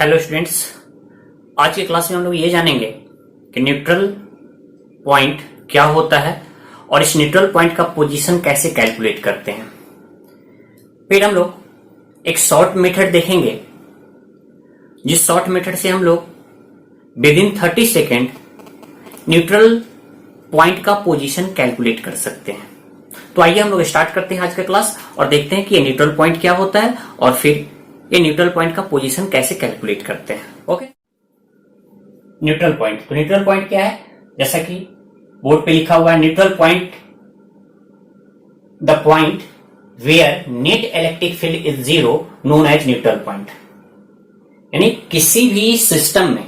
Hello students, आज की class में हम लोग ये जानेंगे कि न्यूट्रल पॉइंट क्या होता है और इस न्यूट्रल पॉइंट का पोजीशन कैसे कैलकुलेट करते हैं। फिर हम लोग एक शॉर्ट मेथड देखेंगे, जिस शॉर्ट मेथड से हम लोग with in 30 second neutral point का पोजीशन कैलकुलेट कर सकते हैं। तो आइए हम लोग स्टार्ट करते हैं आज का क्लास और देखते हैं कि ये न्यूट्रल पॉइंट क्या होता है और फिर ये न्यूट्रल पॉइंट का पोजीशन कैसे कैलकुलेट करते हैं। Okay, neutral point. तो न्यूट्रल पॉइंट क्या है, जैसा कि बोर्ड पे लिखा हुआ है, neutral point the point where net electric field is zero known as neutral point. यानी किसी भी सिस्टम में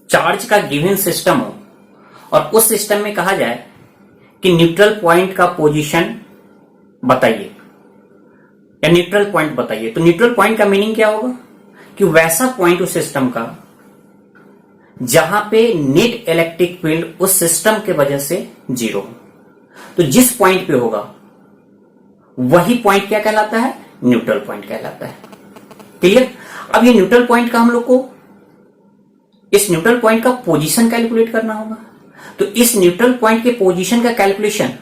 चार्ज का गिवन सिस्टम हो और उस सिस्टम में कहा जाए कि न्यूट्रल पॉइंट का पोजीशन बताइए या न्यूट्रल पॉइंट बताइए, तो न्यूट्रल पॉइंट का मीनिंग क्या होगा कि वैसा पॉइंट उस सिस्टम का जहां पे नेट इलेक्ट्रिक फील्ड उस सिस्टम के वजह से जीरो हो। तो जिस पॉइंट पे होगा वही पॉइंट क्या कहलाता है, न्यूट्रल पॉइंट कहलाता है। क्लियर। अब ये न्यूट्रल पॉइंट का हम लोग को इस न्यूट्रल पॉइंट का पोजीशन कैलकुलेट करना होगा। तो इस न्यूट्रल पॉइंट के पोजीशन का कैलकुलेशन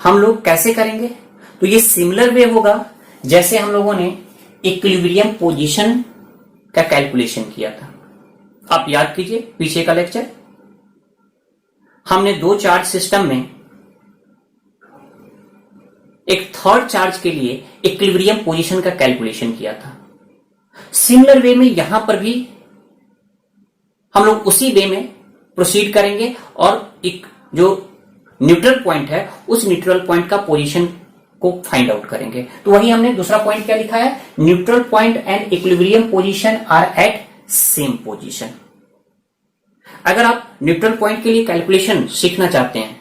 हम लोग कैसे करेंगे, तो ये सिमिलर वे होगा जैसे हम लोगों ने इक्विलिब्रियम पोजीशन का कैलकुलेशन किया था। आप याद कीजिए पीछे का लेक्चर, हमने दो चार्ज सिस्टम में एक थर्ड चार्ज के लिए इक्विलिब्रियम पोजीशन का कैलकुलेशन किया था। सिमिलर वे में यहां पर भी हम लोग उसी वे में प्रोसीड करेंगे और एक जो न्यूट्रल पॉइंट है उस न्यूट्रल पॉइंट का पोजीशन को फाइंड आउट करेंगे। तो वही हमने दूसरा पॉइंट क्या लिखा है, neutral point and equilibrium position are at same position. अगर आप न्यूट्रल पॉइंट के लिए कैलकुलेशन सीखना चाहते हैं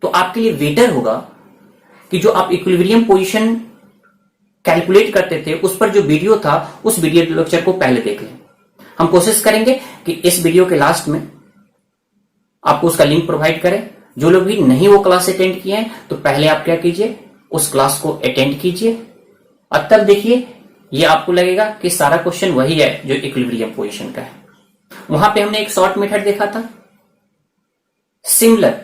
तो आपके लिए बेटर होगा कि जो आप इक्विलिब्रियम पोजीशन कैलकुलेट करते थे उस पर जो वीडियो था उस वीडियो लेक्चर को पहले देख लें। हम कोशिश करेंगे कि इस वीडियो के लास्ट में आपको उसका लिंक प्रोवाइड करें। जो लोग भी नहीं वो क्लास अटेंड किए हैं तो पहले आप क्या कीजिए, उस क्लास को अटेंड कीजिए और तब देखिए ये आपको लगेगा कि सारा क्वेश्चन वही है जो इक्विलिब्रियम पोजीशन का है। वहां पे हमने एक शॉर्ट मेथड देखा था, सिमिलर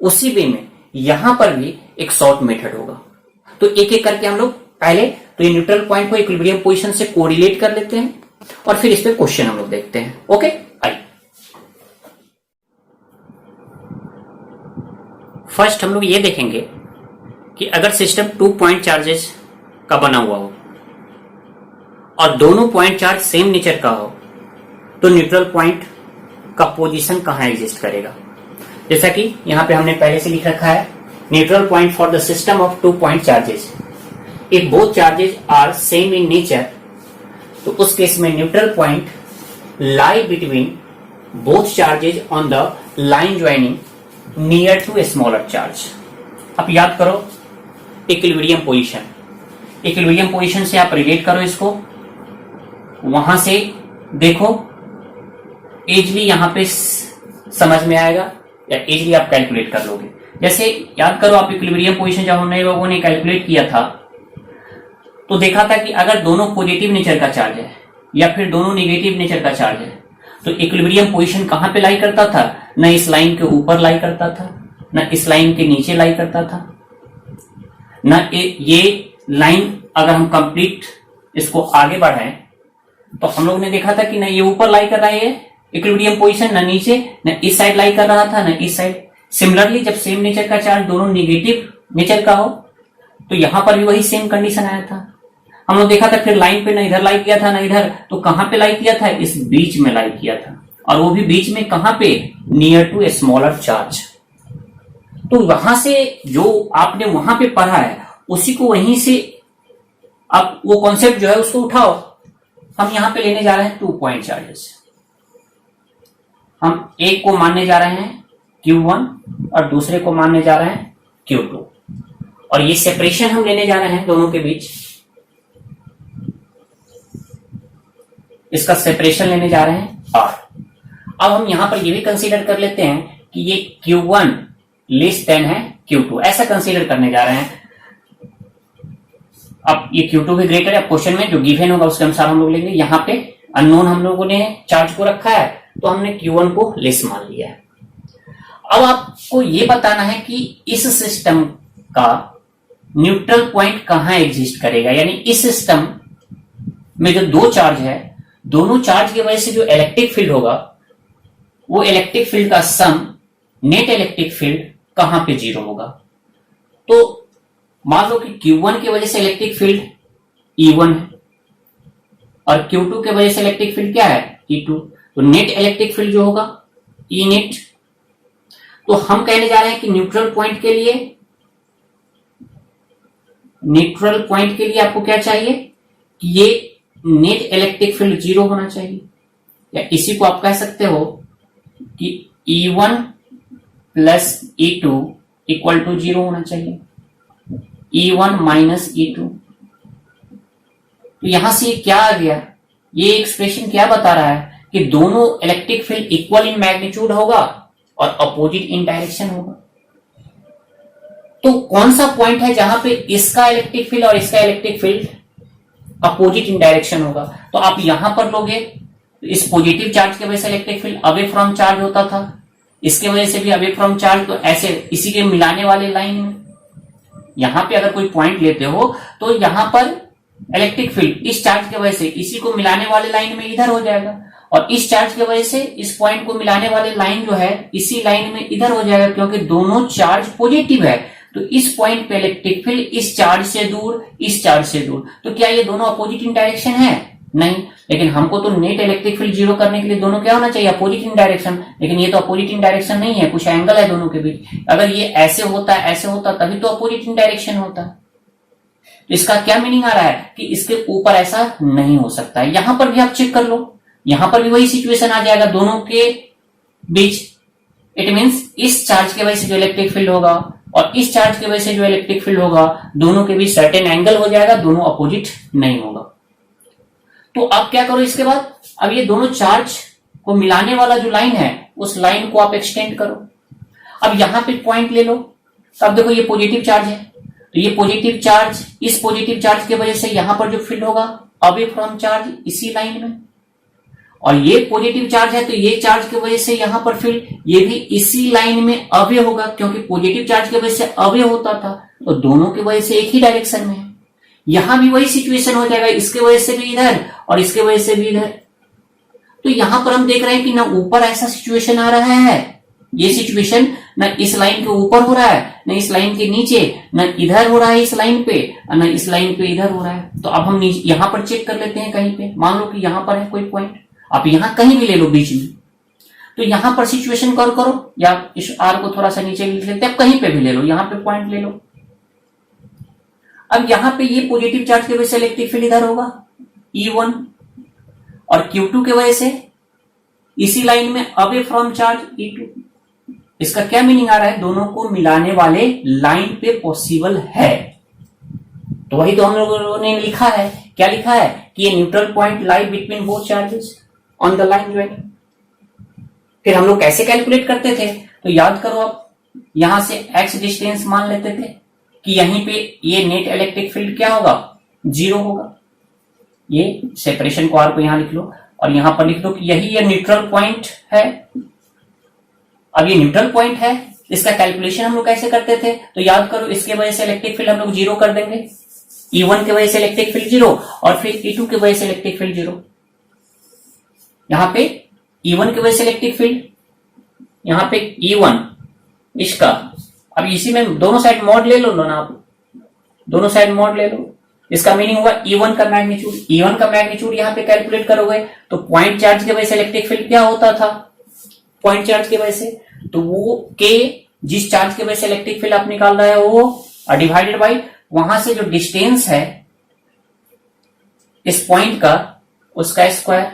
उसी वे में यहां पर भी एक शॉर्ट मेथड होगा। तो एक एक करके हम लोग पहले तो ये न्यूट्रल पॉइंट को इक्विलिब्रियम पोजीशन से कोरिलेट कर लेते हैं और फिर इस पे क्वेश्चन हम लोग देखते हैं। ओके, आइए फर्स्ट हम लोग ये देखेंगे कि अगर सिस्टम 2 पॉइंट चार्जेस का बना हुआ हो और दोनों पॉइंट चार्ज सेम नेचर का हो तो न्यूट्रल पॉइंट का पोजीशन कहां एग्जिस्ट करेगा। जैसा कि यहां पे हमने पहले से लिख रखा है, neutral point for the system of 2 point charges if both charges are same in nature. तो उस केस में neutral point lie between both charges on the line joining near to a smaller charge. अब याद करो equilibrium position, equilibrium position से आप relate करो इसको, वहां से देखो इजली यहां पे समझ में आएगा या इजली आप कैलकुलेट कर लोगे। जैसे याद करो आप इक्विलिब्रियम पोजीशन जब हमने लोगों ने कैलकुलेट किया था तो देखा था कि अगर दोनों पॉजिटिव नेचर का चार्ज है या फिर दोनों नेगेटिव नेचर का चार्ज है तो इक्विलिब्रियम पोजीशन कहां पे लाई करता था, न इस लाइन के ऊपर लाई करता था न इस लाइन के नीचे लाई करता था, न ये लाइन अगर हम कंप्लीट इसको आगे बढ़ाएं तो हम लोग ने देखा था कि न ये ऊपर लाई कर रहा है इक्विलिब्रियम पोजीशन, न नीचे, न इस साइड लाई कर रहा था न इस साइड। सिमिलरली जब सेम नेचर का चार्ज दोनों नेगेटिव नेचर का हो तो यहां पर भी वही सेम कंडीशन आया था। हम लोग देखा था फिर लाइन पे ना इधर लाई किया था ना इधर, तो कहां पे लाई किया था, इस बीच में लाई किया था और वो भी बीच में कहां पे, near to a smaller charge. तो वहां से जो आपने वहां पे पढ़ा है उसी को वहीं से आप वो कॉन्सेप्ट जो है उसको उठाओ। हम यहां पे लेने जा रहे हैं 2 पॉइंट चार्जेस, हम एक को मानने जा रहे हैं Q1 और दूसरे को मानने जा रहे हैं Q2 और ये सेपरेशन हम लेने जा रहे हैं दोनों के बीच, इसका सेपरेशन लेने जा रहे हैं R। अब हम यहां पर ये भी कंसीडर कर लेते हैं कि ये Q1 लेस देन है Q2, ऐसा कंसीडर करने जा रहे हैं। अब ये Q2 भी ग्रेटर है, क्वेश्चन में जो गिवन होगा उसके अनुसार हम लोग लेंगे। यहाँ पे अननोन हम लोगों ने चार्ज को रखा है तो हमने Q1 को लेस मान लिया है। अब आपको ये बताना है कि इस सिस्टम का न्यूट्रल पॉइंट कहां एग्जिस्ट करेगा, यानी इस सिस्टम में जो दो चार्ज है, दोनों चार्ज की वजह से जो इलेक्ट्रिक फील्ड होगा वो इलेक्ट्रिक फील्ड का सम नेट इलेक्ट्रिक फील्ड कहां पे जीरो होगा। तो मान लो कि Q1 की वजह से इलेक्ट्रिक फील्ड E1 है और Q2 की वजह से इलेक्ट्रिक फील्ड क्या है E2, तो नेट इलेक्ट्रिक फील्ड जो होगा E नेट। तो हम कहने जा रहे हैं कि न्यूट्रल पॉइंट के लिए आपको क्या चाहिए कि ये नेट इलेक्ट्रिक फील्ड जीरो होना चाहिए, या इसी को आप कह सकते हो कि E1 plus E2 equal to zero होना चाहिए, E1 माइनस E2। तो यहां से क्या आ गया, ये एक्सप्रेशन क्या बता रहा है कि दोनों electric field equal in magnitude होगा और अपोजिट इन डायरेक्शन होगा। तो कौन सा पॉइंट है जहां पे इसका इलेक्ट्रिक फील्ड और इसका electric field opposite in direction होगा। तो आप यहां पर लोगे तो इस पॉजिटिव चार्ज की वजह से electric field away from charge होता था, इसके वजह से भी अवे फ्रॉम चार्ज, तो ऐसे इसी के मिलाने वाले लाइन में यहां पे अगर कोई पॉइंट लेते हो तो यहां पर इलेक्ट्रिक फील्ड इस चार्ज की वजह से इसी को मिलाने वाले लाइन में इधर हो जाएगा, और इस चार्ज की वजह से इस पॉइंट को मिलाने वाले लाइन जो है इसी लाइन में इधर हो जाएगा, क्योंकि दोनों चार्ज पॉजिटिव है। तो इस पॉइंट पे इलेक्ट्रिक फील्ड इस चार्ज से दूर, इस चार्ज से दूर, तो क्या ये दोनों अपोजिट इन डायरेक्शन है? नहीं। लेकिन हमको तो नेट इलेक्ट्रिक फील्ड जीरो करने के लिए दोनों क्या होना चाहिए, अपोजिट इन डायरेक्शन। लेकिन ये तो अपोजिट इन डायरेक्शन नहीं है, कुछ एंगल है दोनों के बीच। अगर ये ऐसे होता तभी तो अपोजिट इन डायरेक्शन होता। तो इसका क्या मीनिंग आ रहा है कि इसके ऊपर ऐसा नहीं हो सकता है। यहां पर भी आप चेक कर लो, यहां पर भी वही सिचुएशन आ जाएगा दोनों के बीच। इट मीन्स इस चार्ज की वजह से जो इलेक्ट्रिक फील्ड होगा और इस चार्ज की वजह से जो इलेक्ट्रिक फील्ड होगा, दोनों के बीच सर्टेन एंगल हो जाएगा, दोनों अपोजिट नहीं होगा। तो अब क्या करो इसके बाद, अब ये दोनों चार्ज को मिलाने वाला जो लाइन है उस लाइन को आप एक्सटेंड करो। अब यहां पे पॉइंट ले लो, अब देखो ये पॉजिटिव चार्ज है, तो ये पॉजिटिव चार्ज इस पॉजिटिव चार्ज की वजह से यहां पर जो फील्ड होगा अवे फ्रॉम चार्ज इसी लाइन में, और ये पॉजिटिव चार्ज है तो ये चार्ज की वजह से यहां पर फील्ड ये भी इसी लाइन में अवे होगा, क्योंकि पॉजिटिव चार्ज की वजह से अवे होता था तो दोनों की वजह से एक ही डायरेक्शन में है। यहां भी वही सिचुएशन हो जाएगा, इसके वजह से भी इधर और इसके वजह से भी इधर। तो यहां पर हम देख रहे हैं कि ना ऊपर ऐसा सिचुएशन आ रहा है, ये सिचुएशन न इस लाइन के ऊपर हो रहा है, न इस लाइन के नीचे, न इधर हो रहा है इस लाइन पे, न इस लाइन पे इधर हो रहा है। तो अब हम यहां पर चेक कर लेते हैं कहीं पे, मान लो कि यहां पर है कोई पॉइंट, आप यहां कहीं भी ले लो बीच में, तो यहां पर सिचुएशन कॉल करो, या इस आर को थोड़ा सा नीचे लिख लेते हैं, कहीं पे भी ले लो, यहां पे पॉइंट ले लो। अब यहां पे ये पॉजिटिव चार्ज की वजह से इलेक्ट्रिक फील्ड इधर होगा E1, और Q2 की वजह से इसी लाइन में अवे फ्रॉम चार्ज E2। इसका क्या मीनिंग आ रहा है, दोनों को मिलाने वाले लाइन पे पॉसिबल है। तो वही तो हम लोगों ने लिखा है, क्या लिखा है कि ये neutral point lie between both charges on the line joining. फिर हम लोग कैसे कैलकुलेट करते थे, तो याद करो, आप यहां से x डिस्टेंस मान लेते थे कि यहीं पे ये नेट इलेक्ट्रिक फील्ड क्या होगा, जीरो होगा। ये सेपरेशन को r को यहां लिख लो और यहां पर लिख दो कि यही ये न्यूट्रल पॉइंट है। अब ये न्यूट्रल पॉइंट है, इसका कैलकुलेशन हम लोग कैसे करते थे, तो याद करो, इसके वजह से इलेक्ट्रिक फील्ड हम लोग जीरो कर देंगे, E1 की वजह से इलेक्ट्रिक फील्ड जीरो, और फिर E2 की वजह से इलेक्ट्रिक फील्ड जीरो। यहां पे E1 की वजह से इलेक्ट्रिक फील्ड, यहां पे E1 इसका, अब इसी में दोनों साइड मॉड ले लो ना आप, दोनों साइड मॉड ले लो। इसका मीनिंग हुआ E1 का मैग्नीट्यूड, E1 का मैग्नीट्यूड यहां पे कैलकुलेट करोगे तो पॉइंट चार्ज की वजह से इलेक्ट्रिक फील्ड क्या होता था, पॉइंट चार्ज की वजह से, तो वो K जिस चार्ज की वजह से इलेक्ट्रिक फील्ड आप निकाल रहे हो वो डिवाइडेड बाई वहां से जो डिस्टेंस है इस पॉइंट का उसका स्क्वायर।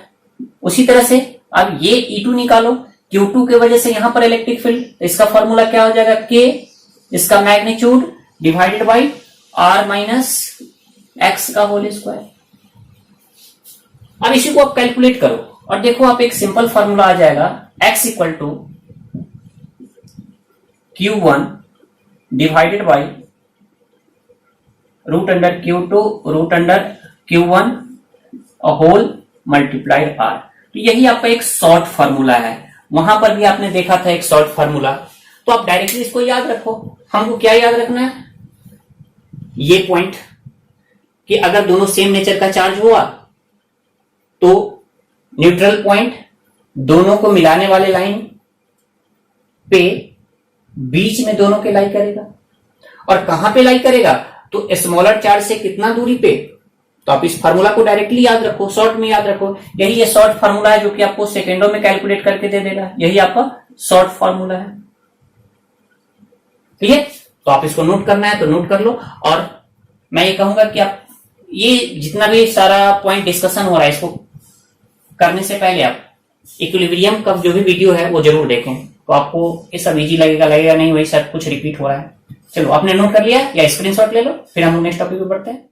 उसी तरह से अब ये E2 निकालो, Q2 की वजह से यहां पर इलेक्ट्रिक फील्ड, तो इसका फॉर्मूला क्या हो जाएगा, K इसका magnitude divided by R minus x का होल स्क्वायर। अब इसी को आप कैलकुलेट करो और देखो, आप एक सिंपल फॉर्मूला आ जाएगा, x equal to Q1 divided by root under Q2 root under Q1 whole multiplied R। तो यही आपका एक शॉर्ट फार्मूला है, वहां पर भी आपने देखा था एक शॉर्ट फार्मूला। तो आप डायरेक्टली इसको याद रखो। हमको क्या याद रखना है, ये पॉइंट कि अगर दोनों सेम नेचर का चार्ज हुआ तो न्यूट्रल पॉइंट दोनों को मिलाने वाले लाइन पे बीच में दोनों के लाई करेगा। और कहां पे लाई करेगा, तो स्मॉलर चार्ज से कितना दूरी पे। तो आप इस फार्मूला को डायरेक्टली याद रखो, शॉर्ट में याद रखो। यही ये शॉर्ट फार्मूला है जो कि आपको सेकेंडों में कैलकुलेट करके दे देगा। यही आपका शॉर्ट फार्मूला है। ठीक है, तो आप इसको नोट करना है तो नोट कर लो। और मैं ये कहूंगा कि आप ये जितना भी सारा पॉइंट डिस्कशन हो रहा है, इसको करने से पहले आप इक्विलिब्रियम का जो भी वीडियो है वो जरूर देखें, तो आपको ये सब इजी लगेगा नहीं वही सब कुछ रिपीट हो रहा है। चलो, आपने नोट कर लिया या स्क्रीनशॉट ले लो, फिर हम नेक्स्ट टॉपिक पे बढ़ते हैं।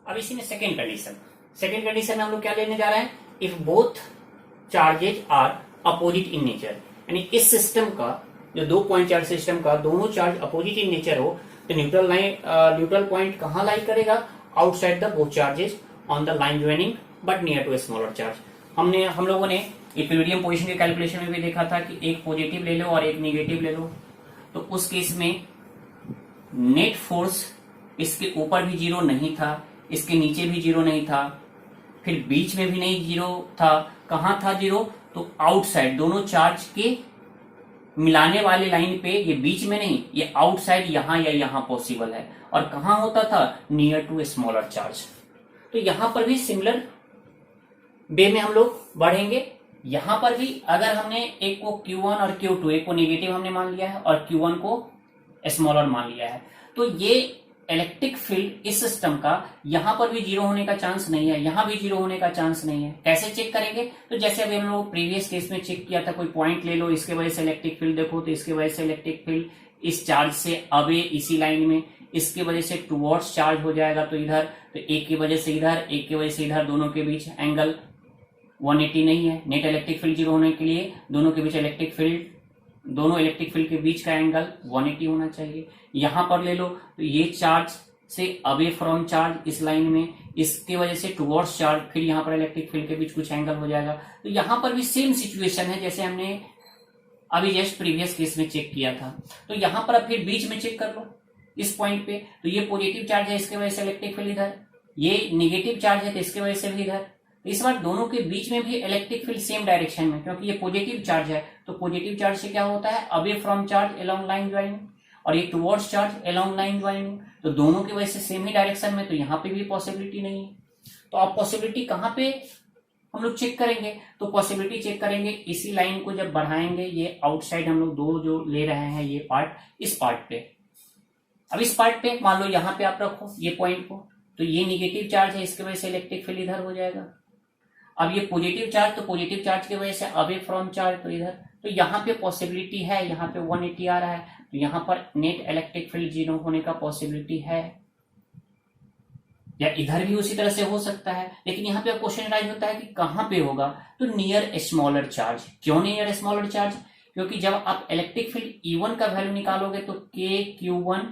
अब इसी में सेकेंड कंडीशन में हम लोग क्या लेने जा रहे हैं, if both charges are opposite in nature. यानी इस सिस्टम का जो 2 पॉइंट चार्ज सिस्टम का दोनों चार्ज अपोजिट इन नेचर हो तो न्यूट्रल पॉइंट कहां लाई करेगा, outside the both charges on the line joining but near to a smaller charge. हम लोगों ने इक्विलिब्रियम पोजीशन के कैलकुलेशन में भी देखा था कि एक पॉजिटिव ले लो और एक निगेटिव ले लो, तो उस केस में नेट फोर्स इसके ऊपर भी जीरो नहीं था, इसके नीचे भी जीरो नहीं था, फिर बीच में भी नहीं जीरो था। कहां था जीरो, तो आउटसाइड दोनों चार्ज के मिलाने वाले लाइन पे, ये बीच में नहीं, ये आउटसाइड यहां या यहां पॉसिबल है। और कहां होता था, near to a smaller charge. तो यहां पर भी सिमिलर वे में हम लोग बढ़ेंगे। यहां पर भी अगर हमने एक को Q1 और Q2, एक को नेगेटिव हमने मान लिया है और Q1 को स्मॉलर मान लिया है, तो ये इलेक्ट्रिक फील्ड इस सिस्टम का यहां पर भी जीरो होने का चांस नहीं है, यहां भी जीरो होने का चांस नहीं है। कैसे चेक करेंगे, तो जैसे अभी हम लोग प्रीवियस केस में चेक किया था, कोई पॉइंट ले लो, इसके वजह से इलेक्ट्रिक फील्ड देखो, तो इसके वजह से इलेक्ट्रिक फील्ड इस चार्ज से अवे इसी लाइन में, इसके वजह से टुवर्ड्स चार्ज हो जाएगा, तो इधर, तो एक की वजह से इधर, एक की वजह से इधर, दोनों के बीच एंगल 180 नहीं है। नेट इलेक्ट्रिक फील्ड जीरो होने के लिए दोनों के बीच दोनों इलेक्ट्रिक फील्ड के बीच का एंगल 180 होना चाहिए। यहां पर ले लो, तो ये चार्ज से अवे फ्रॉम चार्ज इस लाइन में, इसके वजह से टुवर्ड्स चार्ज, फिर यहां पर इलेक्ट्रिक फील्ड के बीच कुछ एंगल हो जाएगा। तो यहां पर भी सेम सिचुएशन है जैसे हमने अभी जस्ट प्रीवियस केस में चेक किया था। तो यहां पर अब फिर बीच में चेक कर लो इस पॉइंट पे, तो ये पॉजिटिव चार्ज है, इसके वजह से इलेक्ट्रिक फील्ड इधर, ये नेगेटिव चार्ज है तो इसके वजह से भी इधर। इस बार दोनों के बीच में भी इलेक्ट्रिक फील्ड सेम डायरेक्शन में, क्योंकि ये पॉजिटिव चार्ज है, तो पॉजिटिव चार्ज से क्या होता है, away from charge along line joining, और ये towards charge along line joining, तो दोनों की वजह से सेम ही डायरेक्शन में, तो यहाँ पे भी पॉसिबिलिटी नहीं है। तो आप पॉसिबिलिटी कहाँ पे हम लोग चेक करेंगे, तो पॉसिबिलिटी चेक करेंगे इसी लाइन को जब बढ़ाएंगे, ये आउटसाइड हम लोग दो जो ले रहे हैं ये पार्ट, इस पार्ट पे। अब इस पार्ट पे मान लो यहाँ पे आप रखो ये पॉइंट को, तो ये निगेटिव चार्ज है, इसके वजह से इलेक्ट्रिक फील्ड इधर हो जाएगा। अब ये पॉजिटिव चार्ज, तो पॉजिटिव चार्ज की वजह से अवे फ्रॉम चार्ज, तो इधर, तो यहाँ पे पॉसिबिलिटी है, यहाँ पे 180 आ रहा है, तो यहाँ पर नेट इलेक्ट्रिक फील्ड जीरो होने का पॉसिबिलिटी है, या इधर भी उसी तरह से हो सकता है। लेकिन यहाँ पे क्वेश्चन राइज होता है कि कहाँ पे होगा, तो नियर ए स्मॉलर चार्ज। क्यों नियर ए स्मॉलर चार्ज, क्योंकि जब आप इलेक्ट्रिक फील्ड E1 का वैल्यू निकालोगे तो KQ1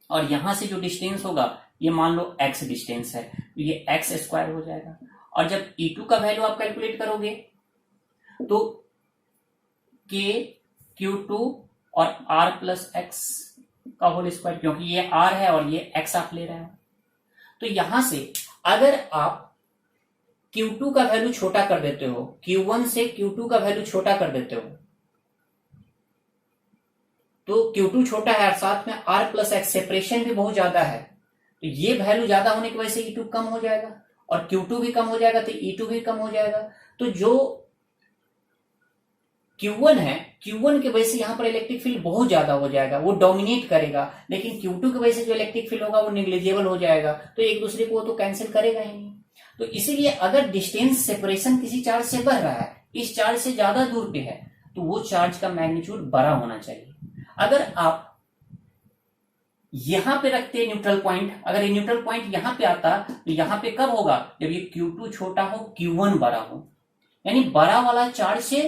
और यहां से जो डिस्टेंस होगा ये मान लो x डिस्टेंस है, तो ये x स्क्वायर हो जाएगा। और जब E2 का वैल्यू आप कैलकुलेट करोगे तो KQ2 और R प्लस x का होल स्क्वायर, क्योंकि ये R है और ये x आप ले रहे हैं। तो यहां से अगर आप Q2 का वैल्यू छोटा कर देते हो, Q1 से Q2 का वैल्यू छोटा कर देते हो, तो Q2 छोटा है और साथ में R प्लस x सेपरेशन भी बहुत ज्यादा है, तो ये वैल्यू ज्यादा होने की वजह से E2 कम हो जाएगा और Q2 भी कम हो जाएगा, तो E2 भी कम हो जाएगा। तो जो Q1 है, Q1 की वजह से यहां पर इलेक्ट्रिक फील्ड बहुत ज्यादा हो जाएगा, वो डोमिनेट करेगा, लेकिन Q2 की वजह से जो इलेक्ट्रिक फील्ड होगा वो निग्लिजिबल हो जाएगा, तो एक दूसरे को तो कैंसिल करेगा ही नहीं। तो इसीलिए अगर डिस्टेंस सेपरेशन किसी चार्ज से बढ़ रहा है, इस चार्ज से ज्यादा दूर पे है, तो वो चार्ज का मैग्नीट्यूड बड़ा होना चाहिए। अगर आप यहां पे रखते हैं न्यूट्रल पॉइंट। अगर ये न्यूट्रल पॉइंट यहां पे आता तो यहां पे कब होगा, जब ये Q2 छोटा हो Q1 बड़ा हो, यानी बड़ा वाला चार्ज से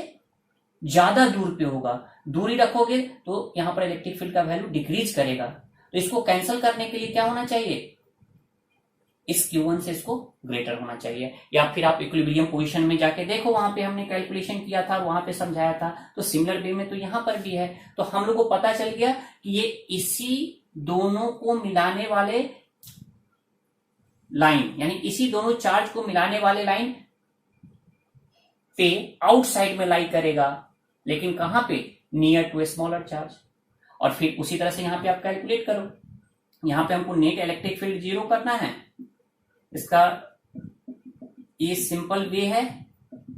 ज्यादा दूर पे होगा। दूरी रखोगे तो यहां पर इलेक्ट्रिक फील्ड का वैल्यू डिक्रीज करेगा। तो इसको कैंसिल करने के लिए क्या होना चाहिए, इस Q1 से इसको ग्रेटर होना चाहिए। या फिर आप इक्विलिब्रियम पोजीशन में जाके देखो, वहां पे हमने कैलकुलेशन किया था, वहां पे समझाया था। तो सिमिलर वे में तो यहां पर भी है। तो हम लोग को पता चल गया कि ये इसी दोनों को मिलाने वाले लाइन, यानी इसी दोनों चार्ज को मिलाने वाले लाइन पे आउटसाइड में लाई करेगा, लेकिन कहां पे, near to a smaller charge. और फिर उसी तरह से यहां पे आप कैलकुलेट करो। यहां पे हमको नेट इलेक्ट्रिक फील्ड जीरो करना है, इसका ये सिंपल वे है,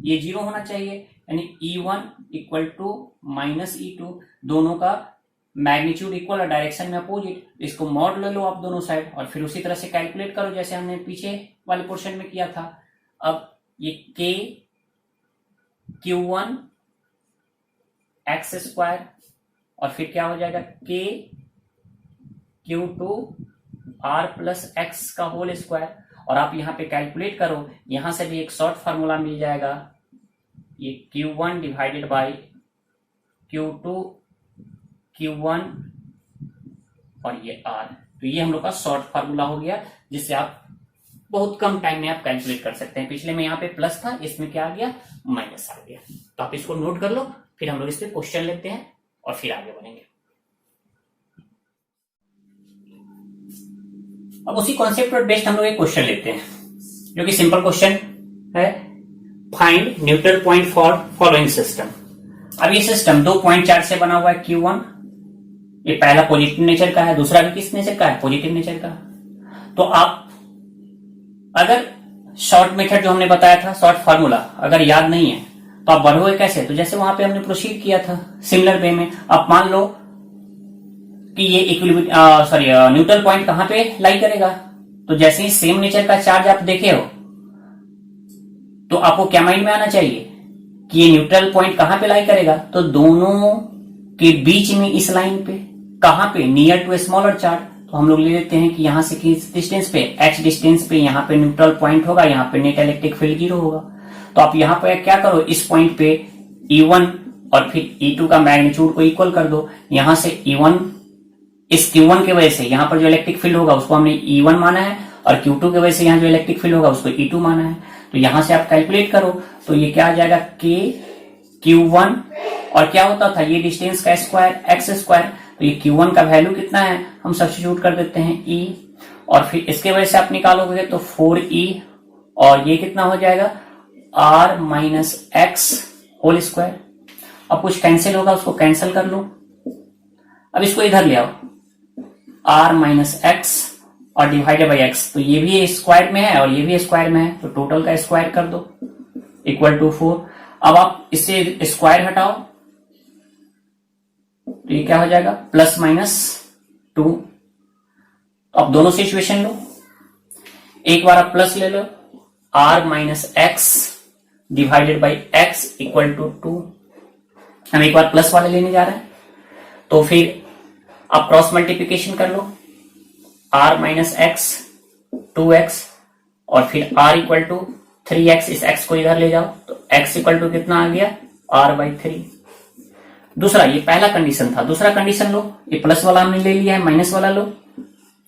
ये जीरो होना चाहिए, यानी E1 equal to minus E2, दोनों का मैग्नीट्यूड इक्वल और डायरेक्शन में अपोजिट। इसको मॉड ले लो आप दोनों साइड, और फिर उसी तरह से कैलकुलेट करो जैसे हमने पीछे वाले पोर्शन में किया था। अब ये K Q1 एक्स स्क्वायर, और फिर क्या हो जाएगा K Q2 R plus x का होल स्क्वायर। और आप यहां पे कैलकुलेट करो, यहां से भी एक शॉर्ट फार्मूला मिल जाएगा, ये Q1 divided by Q2 Q1 और ये R। तो ये हम लोग का शॉर्ट फार्मूला हो गया, जिससे आप बहुत कम टाइम में आप कैलकुलेट कर सकते हैं। पिछले में यहाँ पे प्लस था, इसमें क्या आ गया, माइनस आ गया। तो आप इसको नोट कर लो, फिर हम लोग इस पे क्वेश्चन लेते हैं और फिर आगे बढ़ेंगे। अब उसी कॉन्सेप्ट पर बेस्ड हम लोग एक क्वेश्चन लेते हैं, जो कि सिंपल क्वेश्चन है, find neutral point for following system. अब ये सिस्टम 2 पॉइंट चार्ज से बना हुआ है Q1, ये पहला पॉजिटिव नेचर का है, दूसरा भी किस नेचर का है, पॉजिटिव नेचर का। तो आप अगर शॉर्ट मेथड जो हमने बताया था, शॉर्ट फार्मूला अगर याद नहीं है तो आप बढ़ोगे कैसे, तो जैसे वहां पे हमने प्रोसीड किया था सिमिलर वे में। आप मान लो कि ये इक्विलिब्रियम न्यूट्रल पॉइंट कहां पे लाई करेगा, तो जैसे ही सेम नेचर का चार्ज आप देखे हो तो आपको क्या माइंड में आना चाहिए कि ये न्यूट्रल पॉइंट कहां पे लाई करेगा, तो दोनों के बीच में इस लाइन पे, कहां पे, near to a smaller charge. तो हम लोग ले लेते हैं कि यहां से किस डिस्टेंस पे, h डिस्टेंस पे यहाँ पे न्यूट्रल पॉइंट होगा, यहाँ पे नेट इलेक्ट्रिक फील्ड जीरो होगा। तो आप यहाँ पे क्या करो, इस पॉइंट पे E1 और फिर E2 का मैग्नीट्यूड को इक्वल कर दो। यहां से E1 इस Q1 की वजह से यहाँ पर जो इलेक्ट्रिक फील्ड होगा उसको हमने E1 माना है, और Q2 की वजह से यहाँ जो इलेक्ट्रिक फील्ड होगा उसको E2 माना है। तो यहां से आप कैलकुलेट करो, तो ये क्या आ जाएगा, K Q1, और क्या होता था, ये डिस्टेंस का स्क्वायर एक्स स्क्वायर। तो ये Q1 का वैल्यू कितना है, हम सब्स्टिट्यूट कर देते हैं E, और फिर इसके वजह से आप निकालोगे तो 4E, और ये कितना हो जाएगा, R minus x whole square. अब कुछ कैंसिल होगा, उसको कैंसिल कर लो। अब इसको इधर ले आओ, R माइनस एक्स और डिवाइडेड बाई एक्स, तो ये भी स्क्वायर में है और ये भी स्क्वायर में है, तो टोटल का स्क्वायर कर दो इक्वल टू 4। अब आप इससे स्क्वायर हटाओ तो ये क्या हो जाएगा, प्लस माइनस 2। अब दोनों से इक्वेशन लो, एक बार आप प्लस ले लो, R minus x divided by x equal to 2। हम एक बार प्लस वाले लेने जा रहे हैं, तो फिर आप क्रॉस मल्टीप्लीकेशन कर लो, R माइनस एक्स 2x, और फिर R इक्वल टू 3x, इस x को इधर ले जाओ तो x इक्वल टू कितना आ गया, R बाई 3। दूसरा, ये पहला कंडीशन था, दूसरा कंडीशन लो, ये प्लस वाला हमने ले लिया है, माइनस वाला लो,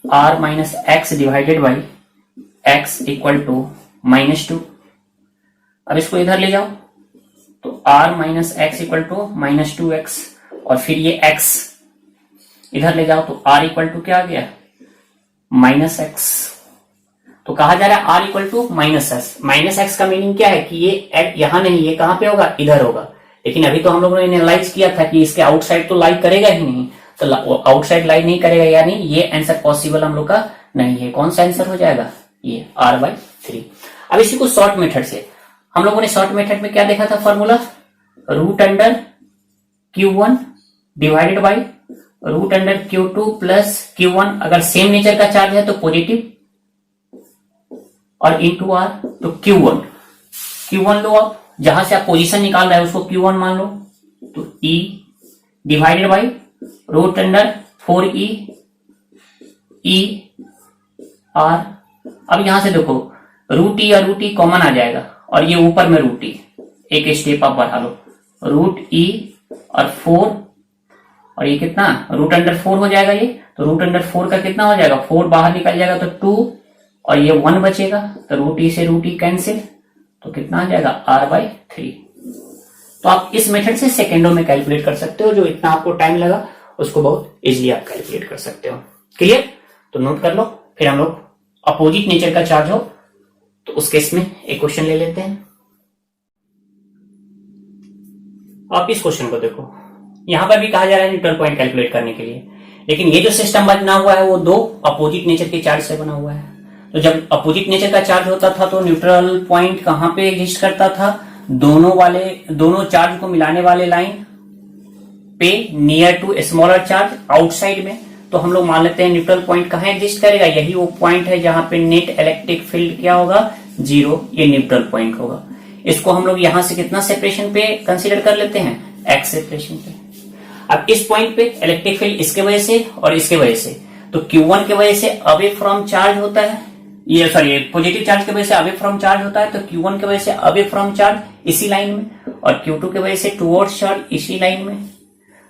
R minus x divided by x equal to minus 2। अब इसको इधर ले जाओ तो R minus x equal to minus 2x, और फिर ये x इधर ले जाओ तो R इक्वल टू क्या आ गया, माइनस एक्स। तो कहा जा रहा है R equal to minus x. Minus x का मीनिंग क्या है कि ये यहां नहीं, ये कहां पे होगा, इधर होगा। लेकिन अभी तो हम लोगों ने एनालाइज किया था कि इसके आउटसाइड तो लाई करेगा ही नहीं, तो आउटसाइड लाई नहीं करेगा, यानी ये आंसर पॉसिबल हम लोग का नहीं है। कौन सा आंसर हो जाएगा, ये R बाई 3। अब इसी को शॉर्ट मेथड से, हम लोगों ने शॉर्ट मेथड में क्या देखा था formula, root under Q1 divided by root under Q2 plus Q1। अगर सेम नेचर का चार्ज है तो पॉजिटिव, और इंटू R तो Q1 लो, आप जहां से आप पोजीशन निकाल रहे हैं उसको Q1 मान लो, तो E divided by root under 4E E R. अब यहां से देखो रूट ई और रूट ई कॉमन आ जाएगा और ये ऊपर में रूट ई, एक स्टेप आप बढ़ा लो, रूट ई और 4 और ये कितना रूट अंडर 4 हो जाएगा ये, तो रूट अंडर 4 का कितना हो जाएगा, 4 बाहर निकल जाएगा तो 2 और ये 1 बचेगा, तो रूट ई से रूट ई कैंसिल, तो कितना आ जाएगा r/3। तो आप इस मेथड से सेकेंडों में कैलकुलेट कर सकते हो, जो इतना आपको टाइम लगा उसको बहुत इजीली आप कैलकुलेट कर सकते हो। क्लियर? तो नोट कर लो। फिर हम लोग अपोजिट नेचर का चार्ज हो तो उस केस में एक क्वेश्चन ले लेते हैं। आप इस क्वेश्चन को देखो, यहां पर भी कहा जा रहा है न्यूट्रल पॉइंट कैलकुलेट करने के लिए, लेकिन ये जो सिस्टम बना हुआ है वो दो अपोजिट नेचर के चार्ज से बना हुआ है। तो जब अपोजिट नेचर का चार्ज होता था तो न्यूट्रल पॉइंट कहां पे एग्जिस्ट करता था, दोनों चार्ज को मिलाने वाले लाइन पे near to smaller charge outside में। तो हम लोग मान लेते हैं न्यूट्रल पॉइंट कहां एग्जिस्ट करेगा, यही वो पॉइंट है जहां पे नेट इलेक्ट्रिक फील्ड क्या होगा, 0, ये न्यूट्रल पॉइंट होगा। इसको हम लोग यहां से कितना सेपरेशन पे कंसीडर कर लेते हैं, x सेपरेशन पे। अब इस पॉइंट पे इलेक्ट्रिक फील्ड इसके वजह से और इसके वजह से, तो Q1 के वजह से अवे फ्रॉम चार्ज होता है, ये सॉरी पॉजिटिव चार्ज की वजह से अवे फ्रॉम चार्ज होता है, तो Q1 की वजह से अवे फ्रॉम चार्ज इसी लाइन में, और Q2 की वजह से टुवर्ड्स चार्ज इसी लाइन में।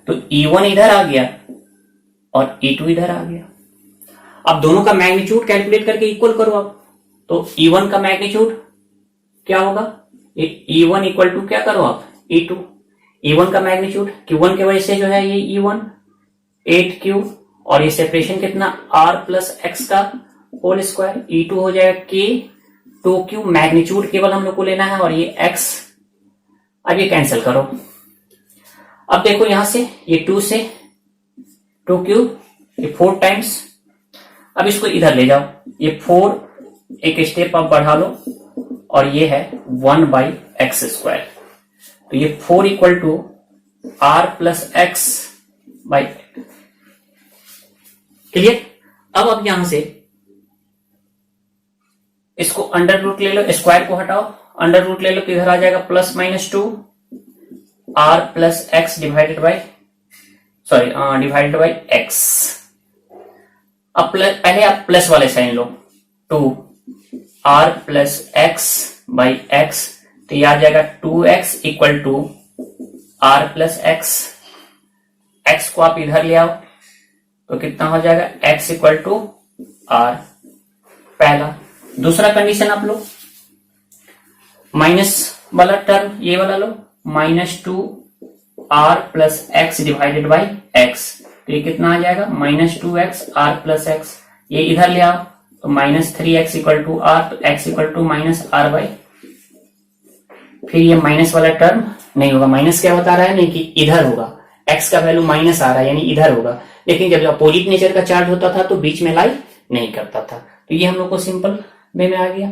तो E1 इधर आ गया और E2 इधर आ गया। अब दोनों का मैग्नीट्यूड कैलकुलेट करके इक्वल करो आप, तो E1 का मैग्नीट्यूड क्या होगा, E1 इक्वल टू क्या करो आप, E2। E1 का मैग्नीट्यूड Q1 की वजह से जो है ये E1 8Q और ये सेपरेशन कितना R प्लस X का होल स्क्वायर, E2 हो जाएगा K 2Q, मैग्नीट्यूड केवल हम लोग को लेना है और ये X। अब ये कैंसिल करो। अब देखो यहां से ये 2 से 2Q, ये 4 टाइम्स। अब इसको इधर ले जाओ, ये 4 एक स्टेप आप बढ़ा लो और ये है 1/x²। तो ये 4 equal to R plus X by. Clear? अब आप यहां से इसको अंडर रूट ले लो, स्क्वायर को हटाओ, अंडर रूट ले लो तो इधर आ जाएगा +-2 R plus X divided by X। अब पहले आप प्लस वाले साइन लो, 2 R plus X by X, तो ये आ जाएगा 2X equal to R plus X। X को आप इधर ले आओ तो कितना हो जाएगा, X इक्वल टू R। पहला। दूसरा कंडीशन आप लो, माइनस वाला टर्म ये वाला लो, -2 R plus X divided by X, तो ये कितना आ जाएगा, -2X R प्लस X। ये इधर ले आओ तो -3X इक्वल टू R, तो X इक्वल टू -R/। फिर ये माइनस वाला टर्म नहीं होगा, माइनस क्या बता रहा है, नहीं कि इधर होगा, X का वैल्यू माइनस आ रहा है यानी इधर होगा, लेकिन जब अपोजिट नेचर का चार्ज होता था तो बीच में लाई नहीं करता था। तो ये हम लोग को सिंपल वे में आ गया।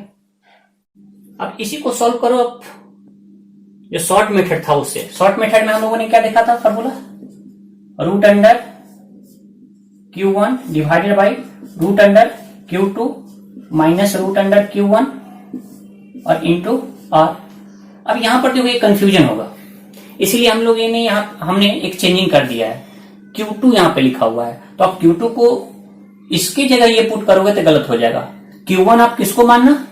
अब इसी को सॉल्व करो। अब जो शॉर्ट मेथड था उससे, शॉर्ट मेथड में हम लोगों ने क्या देखा था formula, root under Q1 divided by root under Q2 minus root under Q1 और इंटू R। अब यहां पर देखो ये कंफ्यूजन होगा, इसीलिए हम लोग ये हमने एक चेंजिंग कर दिया है, Q2 यहां पे लिखा हुआ है, तो आप Q2 को इसकी जगह ये पुट करोगे तो गलत हो जाएगा। Q1 आप किसको मानना,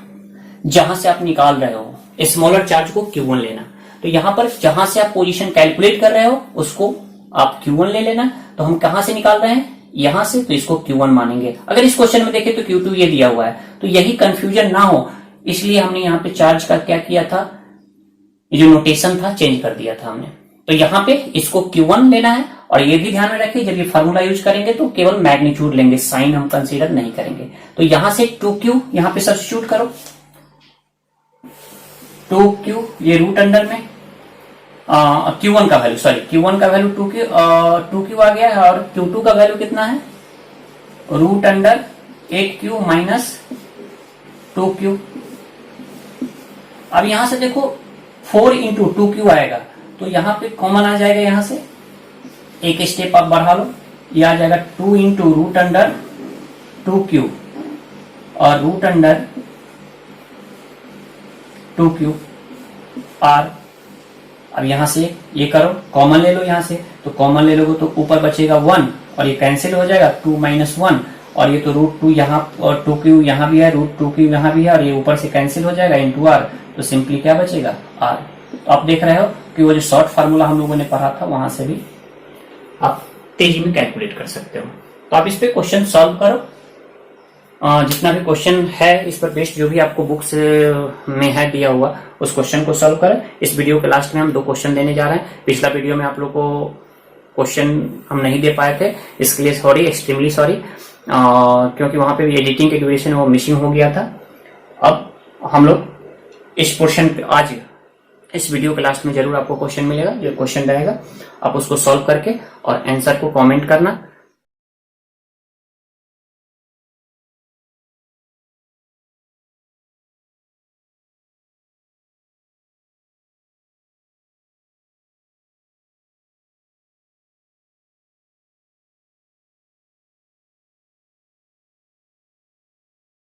जहां से आप निकाल रहे हो, स्मॉलर चार्ज को Q1 लेना। तो यहां पर जहां से आप पोजीशन कैलकुलेट कर रहे हो उसको आप Q1 ले लेना। तो हम कहां से निकाल रहे हैं, यहां से, तो इसको Q1 मानेंगे। अगर इस क्वेश्चन में देखें तो Q2 ये दिया हुआ है, तो यही कंफ्यूजन ना हो इसलिए हमने यहाँ पे चार्ज का क्या किया था, ये जो नोटेशन था चेंज कर दिया था हमने। तो यहाँ पे इसको Q1 लेना है, और ये भी ध्यान में रखिए जब ये फार्मूला यूज करेंगे तो केवल मैग्नीट्यूड लेंगे, साइन हम कंसीडर नहीं करेंगे। तो यहां से 2Q यहां पे सब्स्टिट्यूट करो, 2Q ये रूट अंडर में Q1 का वैल्यू, सॉरी Q1 का वैल्यू 2Q आ गया है, और Q2 का वैल्यू कितना है, root under 8Q minus 2Q। अब यहां से देखो 4 इंटू 2Q आएगा, तो यहां पे कॉमन आ जाएगा, यहां से एक स्टेप आप बढ़ा लो, ये आ जाएगा 2 इंटू रूट अंडर 2Q और रूट अंडर 2Q R। अब यहां से ये करो, कॉमन ले लो यहां से, तो कॉमन ले लोगे तो ऊपर बचेगा 1 और ये कैंसिल हो जाएगा, 2 - 1 और ये तो √2 यहाँ और 2q यहाँ भी है, √2q यहाँ भी है, और ये ऊपर से कैंसिल हो जाएगा इंटू r, तो सिंपली क्या बचेगा r। आप देख रहे हो कि वो जो शॉर्ट फार्मूला हम लोगों ने पढ़ा था वहां से भी आप तेजी में कैलकुलेट कर सकते हो। तो आप इस पे क्वेश्चन सॉल्व करो, जितना भी क्वेश्चन है इस पर बेस्ड जो भी आपको बुक्स में है दिया हुआ उस क्वेश्चन को सॉल्व करें। इस वीडियो के लास्ट में हम 2 क्वेश्चन देने जा रहे हैं। पिछला वीडियो में आप लोग को क्वेश्चन हम नहीं दे पाए थे, इसके लिए सॉरी, एक्सट्रीमली सॉरी, क्योंकि वहां पे एडिटिंग के ड्यूरेशन वो मिसिंग हो गया था। अब हम लोग इस पोर्शन पे आज इस वीडियो के लास्ट में जरूर आपको क्वेश्चन मिलेगा। जो क्वेश्चन रहेगा आप उसको सॉल्व करके और आंसर को कमेंट करना।